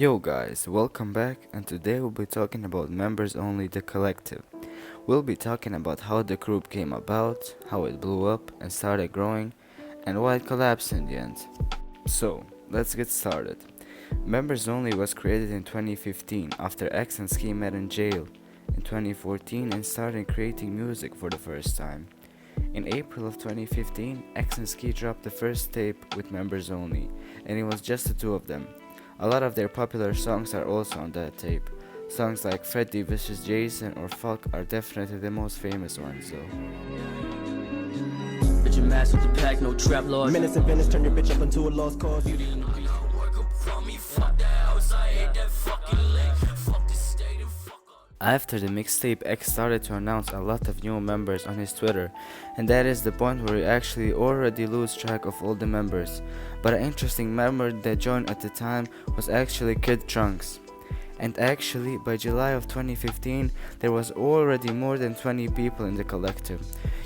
Yo guys, welcome back, and today we'll be talking about Members Only the Collective. We'll be talking about how the group came about, how it blew up and started growing, and why it collapsed in the end. So, let's get started. Members Only was created in 2015 after X and Ski met in jail in 2014 and started creating music for the first time. In April of 2015, X and Ski dropped the first tape with Members Only, and it was just the two of them. A lot of their popular songs are also on that tape. Songs like Freddy vs. Jason or Fuck are definitely the most famous ones though. Bitch, you mess with the pack, no trap laws. Menace and Venice, turn your bitch up into a lost cause. After the mixtape, X started to announce a lot of new members on his Twitter, and that is the point where you actually already lose track of all the members. But an interesting member that joined at the time was actually Kid Trunks. And actually, by July of 2015, there was already more than 20 people in the collective.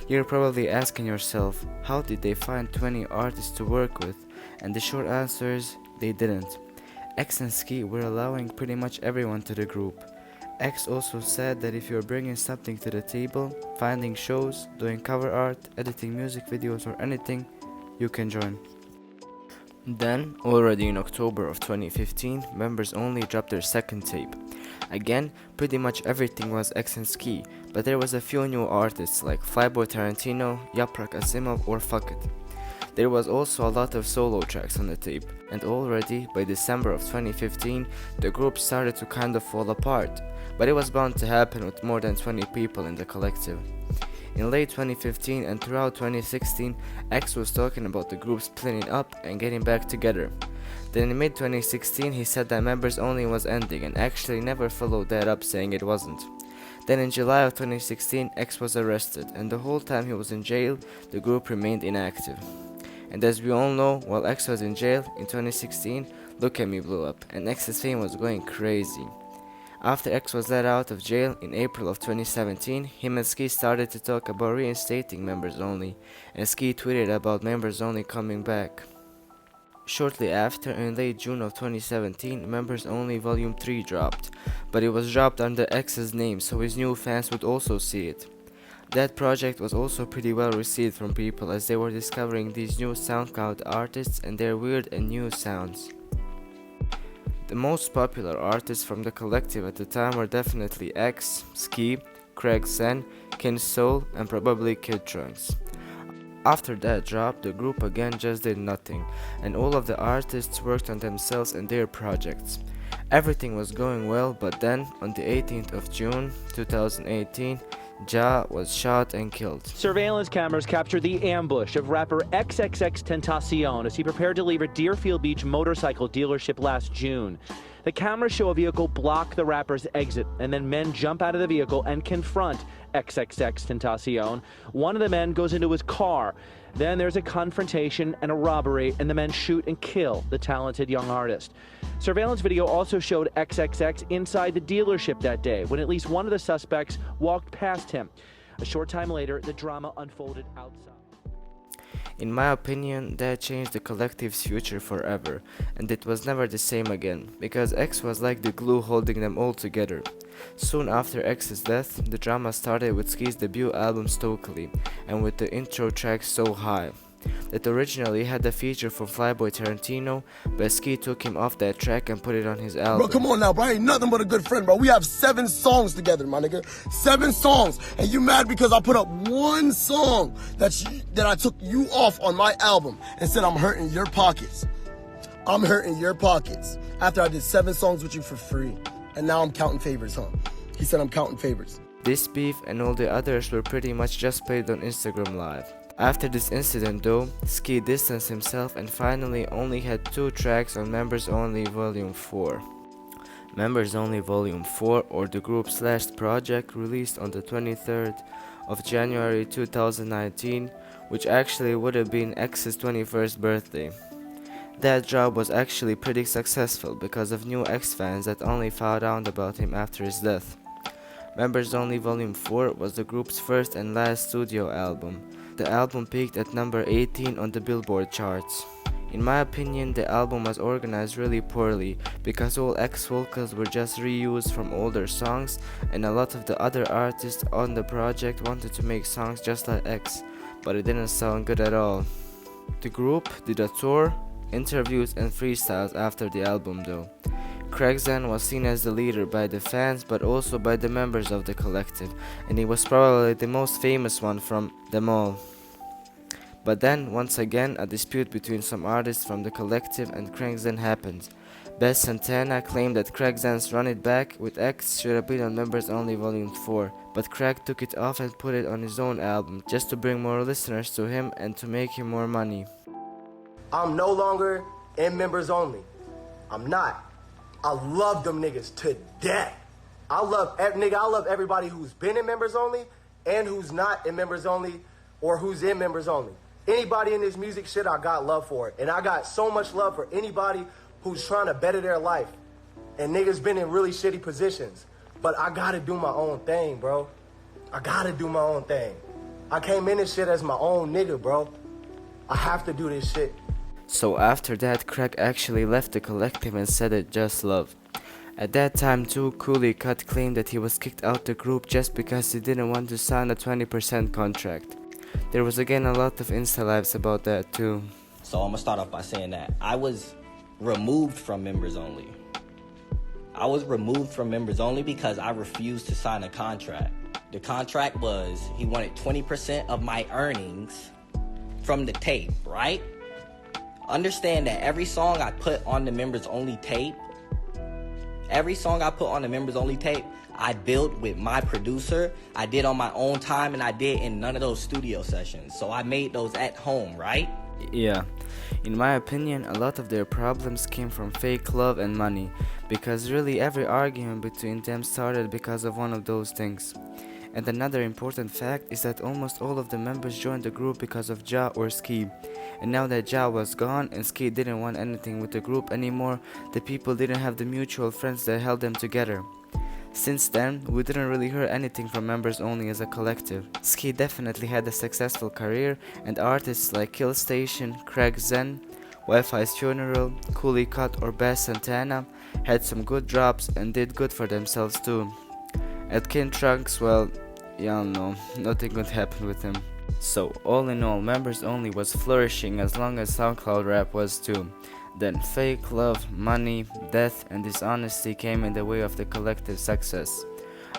You're probably asking yourself, how did they find 20 artists to work with? And the short answer is, they didn't. X and Ski were allowing pretty much everyone to the group. X also said that if you're bringing something to the table, finding shows, doing cover art, editing music videos or anything, you can join. Then, already in October of 2015, Members Only dropped their second tape. Again, pretty much everything was X and Ski, but there was a few new artists like Flyboy Tarantino, Yaprak Asimov or Fuck It. There was also a lot of solo tracks on the tape, and already by December of 2015, the group started to kind of fall apart, but it was bound to happen with more than 20 people in the collective. In late 2015 and throughout 2016, X was talking about the group splitting up and getting back together. Then in mid 2016, he said that Members Only was ending and actually never followed that up, saying it wasn't. Then in July of 2016, X was arrested, and the whole time he was in jail, the group remained inactive. And as we all know, while X was in jail in 2016, Look at Me blew up, and X's fame was going crazy. After X was let out of jail in April of 2017, him and Ski started to talk about reinstating Members Only, and Ski tweeted about Members Only coming back. Shortly after, in late June of 2017, Members Only Volume 3 dropped, but it was dropped under X's name so his new fans would also see it. That project was also pretty well received from people as they were discovering these new SoundCloud artists and their weird and new sounds. The most popular artists from the collective at the time were definitely X, Ski, Craig Sen, Kin Soul, and probably Kid Trunks. After that drop, the group again just did nothing, and all of the artists worked on themselves and their projects. Everything was going well, but then, on the 18th of June 2018, Ja was shot and killed. Surveillance cameras captured the ambush of rapper XXXtentacion as he prepared to leave a Deerfield Beach motorcycle dealership last June. The cameras show a vehicle block the rapper's exit, and then men jump out of the vehicle and confront XXXtentacion. One of the men goes into his car. Then there's a confrontation and a robbery, and the men shoot and kill the talented young artist. Surveillance video also showed XXX inside the dealership that day when at least one of the suspects walked past him. A short time later, the drama unfolded outside. In my opinion, that changed the collective's future forever, and it was never the same again, because X was like the glue holding them all together. Soon after X's death, the drama started with Ski's debut album Stokely, and with the intro track So High. That originally had a feature from Flyboy Tarantino, but Ski took him off that track and put it on his album. Bro, come on now, bro. I ain't nothing but a good friend, bro. We have 7 songs together, my nigga. 7 songs. And you mad because I put up one song that I took you off on my album and said I'm hurting your pockets. I'm hurting your pockets. After I did 7 songs with you for free. And now I'm counting favors, huh? He said I'm counting favors. This beef and all the others were pretty much just played on Instagram Live. After this incident though, Ski distanced himself and finally only had 2 tracks on Members Only Volume 4. Members Only Volume 4, or the group's last project, released on the 23rd of January 2019, which actually would have been X's 21st birthday. That job was actually pretty successful because of new X fans that only found out about him after his death. Members Only Volume 4 was the group's first and last studio album. The album peaked at number 18 on the Billboard charts. In my opinion, the album was organized really poorly because all X vocals were just reused from older songs, and a lot of the other artists on the project wanted to make songs just like X, but it didn't sound good at all. The group did a tour, interviews, and freestyles after the album though. Craig Zen was seen as the leader by the fans but also by the members of the collective, and he was probably the most famous one from them all. But then, once again, a dispute between some artists from the collective and Craig Zen happened. Bess Santana claimed that Craig Zen's Run It Back with X should have been on Members Only Volume 4, but Craig took it off and put it on his own album, just to bring more listeners to him and to make him more money. I'm no longer in Members Only. I'm not. I love them niggas to death. I love everybody who's been in Members Only and who's not in Members Only or who's in Members Only. Anybody in this music shit, I got love for it. And I got so much love for anybody who's trying to better their life. And niggas been in really shitty positions. But I gotta do my own thing, bro. I gotta do my own thing. I came in this shit as my own nigga, bro. I have to do this shit. So after that, Craig actually left the collective and said it just love. At that time too, Cooley Cut claimed that he was kicked out the group just because he didn't want to sign a 20% contract. There was again a lot of Insta lives about that too. So I'm gonna start off by saying that I was removed from Members Only. I was removed from Members Only because I refused to sign a contract. The contract was he wanted 20% of my earnings from the tape, right? Understand that every song I put on the Members Only tape, I built with my producer, I did on my own time, and I did in none of those studio sessions. So I made those at home, right? Yeah, in my opinion, a lot of their problems came from fake love and money, because really every argument between them started because of one of those things. And another important fact is that almost all of the members joined the group because of Ja or Ski. And now that Ja was gone and Ski didn't want anything with the group anymore, the people didn't have the mutual friends that held them together. Since then, we didn't really hear anything from Members Only as a collective. Ski definitely had a successful career, and artists like Kill Station, Craig Zen, Wi-Fi's Funeral, Cooley Cut or Bass Santana had some good drops and did good for themselves too. At Kin Trunks, well, y'all know, nothing good happened with him. So, all in all, Members Only was flourishing as long as SoundCloud rap was too. Then fake love, money, death, and dishonesty came in the way of the collective success.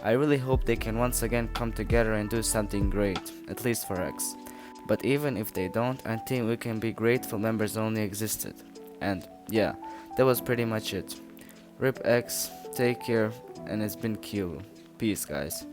I really hope they can once again come together and do something great, at least for X. But even if they don't, I think we can be grateful Members Only existed. And yeah, that was pretty much it. RIP X, take care, and it's been Kilo. Peace, guys.